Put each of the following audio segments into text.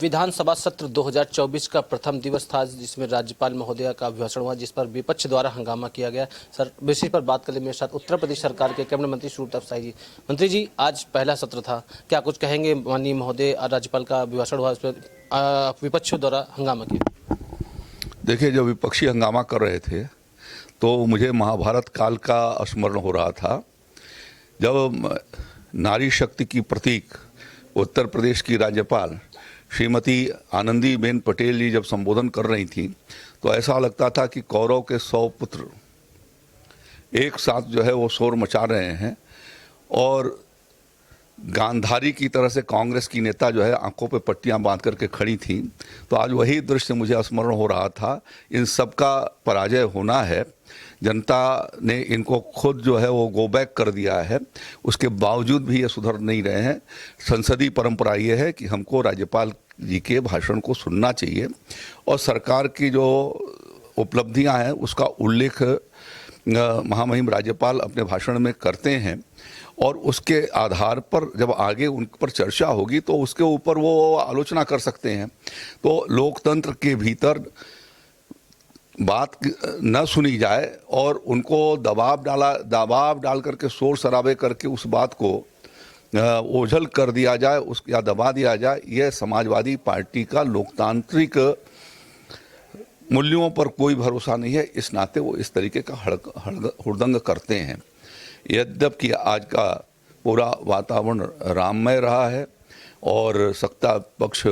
विधानसभा सत्र 2024 का प्रथम दिवस था जिसमें राज्यपाल महोदया का अभिभाषण हुआ, जिस पर विपक्ष द्वारा हंगामा किया गया। सर, विषय पर बात कर ले मेरे साथ उत्तर प्रदेश सरकार के कैबिनेट मंत्री सुब्रत साहू जी। मंत्री जी, आज पहला सत्र था, क्या कुछ कहेंगे? माननीय महोदय राज्यपाल का अभिभाषण हुआ, उस पर विपक्ष द्वारा हंगामा किया। देखिए, जब विपक्षी हंगामा कर रहे थे तो मुझे महाभारत काल का स्मरण हो रहा था, जब नारी शक्ति की प्रतीक उत्तर प्रदेश की राज्यपाल श्रीमती आनंदीबेन पटेल जी जब संबोधन कर रही थी तो ऐसा लगता था कि कौरव के 100 पुत्र एक साथ जो है वो शोर मचा रहे हैं और गांधारी की तरह से कांग्रेस की नेता जो है आंखों पे पट्टियां बांध करके खड़ी थी। तो आज वही दृश्य मुझे स्मरण हो रहा था। इन सब का पराजय होना है, जनता ने इनको खुद जो है वो गो बैक कर दिया है, उसके बावजूद भी ये सुधर नहीं रहे हैं। संसदीय परंपरा ये है कि हमको राज्यपाल जी के भाषण को सुनना चाहिए और सरकार की जो उपलब्धियां हैं उसका उल्लेख महामहिम राज्यपाल अपने भाषण में करते हैं और उसके आधार पर जब आगे उन पर चर्चा होगी तो उसके ऊपर वो आलोचना कर सकते हैं। तो लोकतंत्र के भीतर बात न सुनी जाए और उनको दबाव डाल करके शोर शराबे करके उस बात को ओझल कर दिया जाए, उस या दबा दिया जाए, यह समाजवादी पार्टी का लोकतांत्रिक मूल्यों पर कोई भरोसा नहीं है। इस नाते वो इस तरीके का हुड़दंग करते हैं। यद्यपि आज का पूरा वातावरण राममय रहा है और सत्ता पक्ष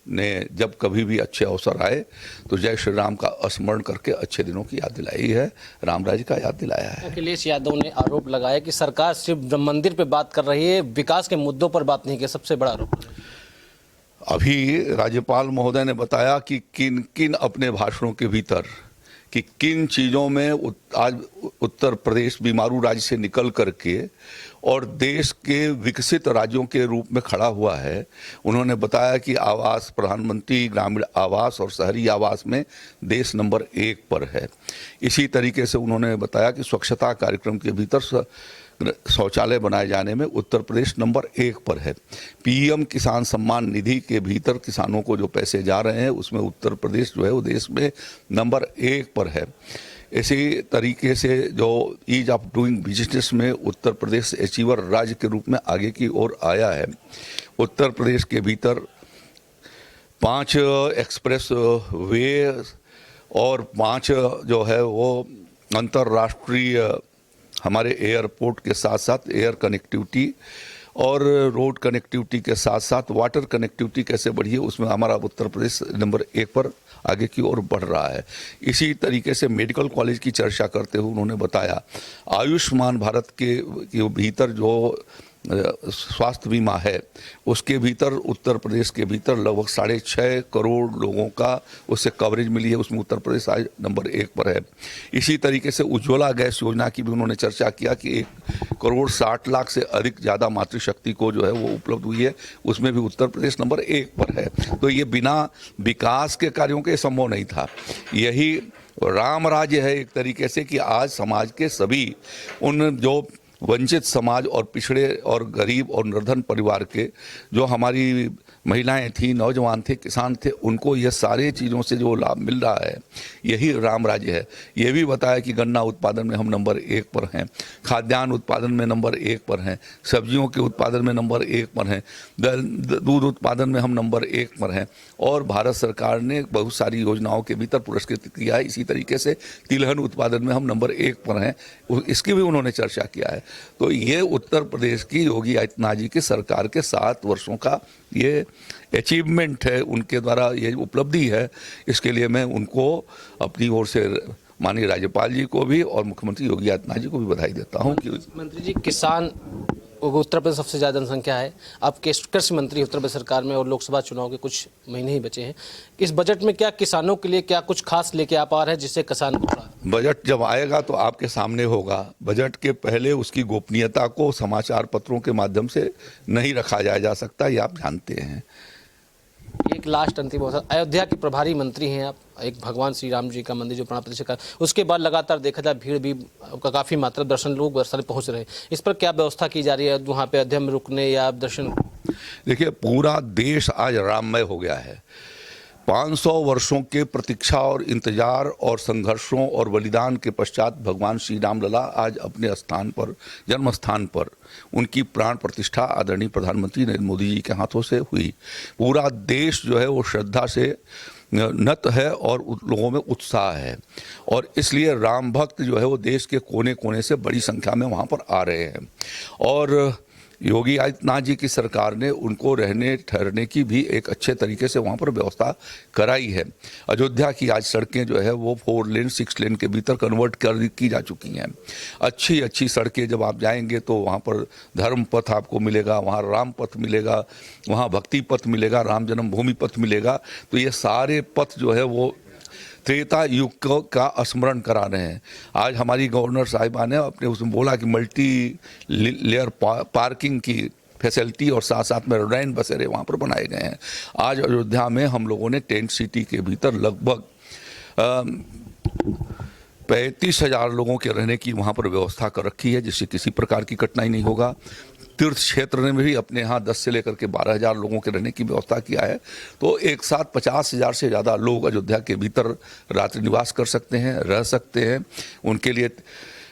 ने जब कभी भी अच्छे अवसर आए तो जय श्री राम का स्मरण करके अच्छे दिनों की याद दिलाई है, राम राज्य का याद दिलाया है। अखिलेश यादव ने आरोप लगाया कि सरकार सिर्फ मंदिर पे बात कर रही है, विकास के मुद्दों पर बात नहीं की। सबसे बड़ा आरोप अभी राज्यपाल महोदय ने बताया कि किन किन अपने भाषणों के भीतर कि किन चीज़ों में आज उत्तर प्रदेश बीमारू राज्य से निकल करके और देश के विकसित राज्यों के रूप में खड़ा हुआ है। उन्होंने बताया कि आवास, प्रधानमंत्री ग्रामीण आवास और शहरी आवास में देश नंबर 1 पर है। इसी तरीके से उन्होंने बताया कि स्वच्छता कार्यक्रम के भीतर शौचालय बनाए जाने में उत्तर प्रदेश नंबर 1 पर है। पीएम किसान सम्मान निधि के भीतर किसानों को जो पैसे जा रहे हैं उसमें उत्तर प्रदेश जो है वो देश में नंबर 1 पर है। इसी तरीके से जो ईज ऑफ डूइंग बिजनेस में उत्तर प्रदेश अचीवर राज्य के रूप में आगे की ओर आया है। उत्तर प्रदेश के भीतर 5 एक्सप्रेस वे और 5 जो है वो अंतर्राष्ट्रीय हमारे एयरपोर्ट के साथ साथ एयर कनेक्टिविटी और रोड कनेक्टिविटी के साथ साथ वाटर कनेक्टिविटी कैसे बढ़ी है, उसमें हमारा उत्तर प्रदेश नंबर 1 पर आगे की ओर बढ़ रहा है। इसी तरीके से मेडिकल कॉलेज की चर्चा करते हुए उन्होंने बताया आयुष्मान भारत के भीतर जो स्वास्थ्य बीमा है उसके भीतर उत्तर प्रदेश के भीतर लगभग 6.5 करोड़ लोगों का उससे कवरेज मिली है, उसमें उत्तर प्रदेश आज नंबर 1 पर है। इसी तरीके से उज्ज्वला गैस योजना की भी उन्होंने चर्चा किया कि 1 करोड़ 60 लाख से अधिक ज़्यादा मातृशक्ति को जो है वो उपलब्ध हुई है, उसमें भी उत्तर प्रदेश नंबर 1 पर है। तो ये बिना विकास के कार्यों के संभव नहीं था। यही राम राज्य है एक तरीके से कि आज समाज के सभी उन जो वंचित समाज और पिछड़े और गरीब और निर्धन परिवार के जो हमारी महिलाएं थी, नौजवान थे, किसान थे, उनको ये सारे चीज़ों से जो लाभ मिल रहा है यही राम राज्य है। ये भी बताया कि गन्ना उत्पादन में हम नंबर 1 पर हैं, खाद्यान्न उत्पादन में नंबर 1 पर हैं, सब्जियों के उत्पादन में नंबर 1 पर हैं, दूध उत्पादन में हम नंबर 1 पर हैं और भारत सरकार ने बहुत सारी योजनाओं के भीतर पुरस्कृत किया है। इसी तरीके से तिलहन उत्पादन में हम नंबर 1 पर हैं, इसकी भी उन्होंने चर्चा किया है। तो ये उत्तर प्रदेश की योगी आदित्यनाथ जी की सरकार के 7 वर्षों का ये अचीवमेंट है, उनके द्वारा ये उपलब्धि है। इसके लिए मैं उनको अपनी ओर से माननीय राज्यपाल जी को भी और मुख्यमंत्री योगी आदित्यनाथ जी को भी बधाई देता हूँ। मंत्री जी, किसान उत्तर प्रदेश सबसे ज़्यादा जनसंख्या है, आप कृषि मंत्री उत्तर प्रदेश सरकार में और लोकसभा चुनाव के कुछ महीने ही बचे हैं। इस बजट में क्या किसानों के लिए क्या कुछ खास लेके आ पा रहे हैं जिससे किसान को? बजट जब आएगा तो आपके सामने होगा। बजट के पहले उसकी गोपनीयता को समाचार पत्रों के माध्यम से नहीं रखा जा सकता, ये आप जानते हैं। एक लास्ट अंतिम अवसर, अयोध्या के प्रभारी मंत्री हैं आप, एक भगवान श्री राम जी का मंदिर जो प्राण प्रतिष्ठा, उसके बाद लगातार देखा जाए भीड़ भी काफ़ी मात्रा दर्शन लोग पहुंच रहे हैं, इस पर क्या व्यवस्था की जा रही है वहाँ पे अयोध्या में रुकने या दर्शन? देखिए, पूरा देश आज राममय हो गया है। 500 वर्षों के प्रतीक्षा और इंतजार और संघर्षों और बलिदान के पश्चात भगवान श्री राम लला आज अपने स्थान पर, जन्म स्थान पर उनकी प्राण प्रतिष्ठा आदरणीय प्रधानमंत्री नरेंद्र मोदी जी के हाथों से हुई। पूरा देश जो है वो श्रद्धा से नत है और लोगों में उत्साह है, और इसलिए राम भक्त जो है वो देश के कोने कोने से बड़ी संख्या में वहाँ पर आ रहे हैं। और योगी आदित्यनाथ जी की सरकार ने उनको रहने ठहरने की भी एक अच्छे तरीके से वहाँ पर व्यवस्था कराई है। अयोध्या की आज सड़कें जो है वो 4 लेन 6 लेन के भीतर कन्वर्ट की जा चुकी हैं। अच्छी अच्छी सड़कें जब आप जाएंगे तो वहाँ पर धर्म पथ आपको मिलेगा, वहाँ राम पथ मिलेगा, वहाँ भक्ति पथ मिलेगा, राम जन्मभूमि पथ मिलेगा। तो ये सारे पथ जो है वो त्रेता युग का स्मरण करा रहे हैं। आज हमारी गवर्नर साहिबा ने अपने उसमें बोला कि मल्टी लेयर पार्किंग की फैसिलिटी और साथ साथ में रैन बसेरे वहाँ पर बनाए गए हैं। आज अयोध्या में हम लोगों ने टेंट सिटी के भीतर लगभग 35,000 लोगों के रहने की वहाँ पर व्यवस्था कर रखी है, जिससे किसी प्रकार की कठिनाई नहीं होगा। तीर्थ क्षेत्र ने भी अपने यहाँ 10 से लेकर के 12,000 लोगों के रहने की व्यवस्था किया है। तो एक साथ 50,000 से ज़्यादा लोग अयोध्या के भीतर रात्रि निवास कर सकते हैं, रह सकते हैं। उनके लिए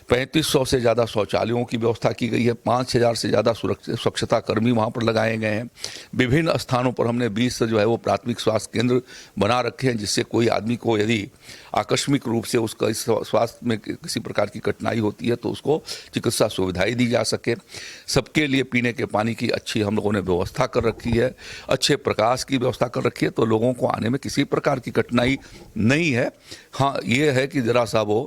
3500 से ज़्यादा शौचालयों की व्यवस्था की गई है। 5,000 से ज़्यादा स्वच्छता कर्मी वहाँ पर लगाए गए हैं। विभिन्न स्थानों पर हमने 20 जो है वो प्राथमिक स्वास्थ्य केंद्र बना रखे हैं, जिससे कोई आदमी को यदि आकस्मिक रूप से उसका इस स्वास्थ्य में किसी प्रकार की कठिनाई होती है तो उसको चिकित्सा सुविधाएं दी जा सके। सबके लिए पीने के पानी की अच्छी हम लोगों ने व्यवस्था कर रखी है, अच्छे प्रकाश की व्यवस्था कर रखी है, तो लोगों को आने में किसी प्रकार की कठिनाई नहीं है। हाँ, ये है कि ज़रा सा वो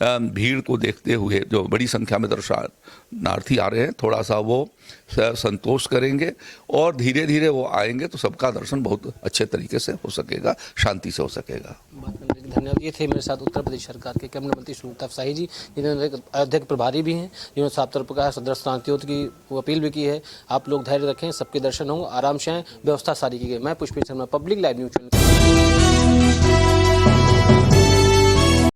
भीड़ को देखते हुए जो बड़ी संख्या में दर्शनार्थी आ रहे हैं, थोड़ा सा वो संतोष करेंगे और धीरे धीरे वो आएंगे तो सबका दर्शन बहुत अच्छे तरीके से हो सकेगा, शांति से हो सकेगा। धन्यवाद। ये थे मेरे साथ उत्तर प्रदेश सरकार के कैबिनेट मंत्री सुब्रत साहू जी, जिन्होंने अयोध्या के प्रभारी भी हैं, जिन्होंने साफ तौर पर कहा सदर शांतियों की अपील भी की है। आप लोग धैर्य रखें, सबके दर्शन हों, आराम से आएँ, व्यवस्था सारी की गई। मैं Pushpendra Sharma, public live news channel.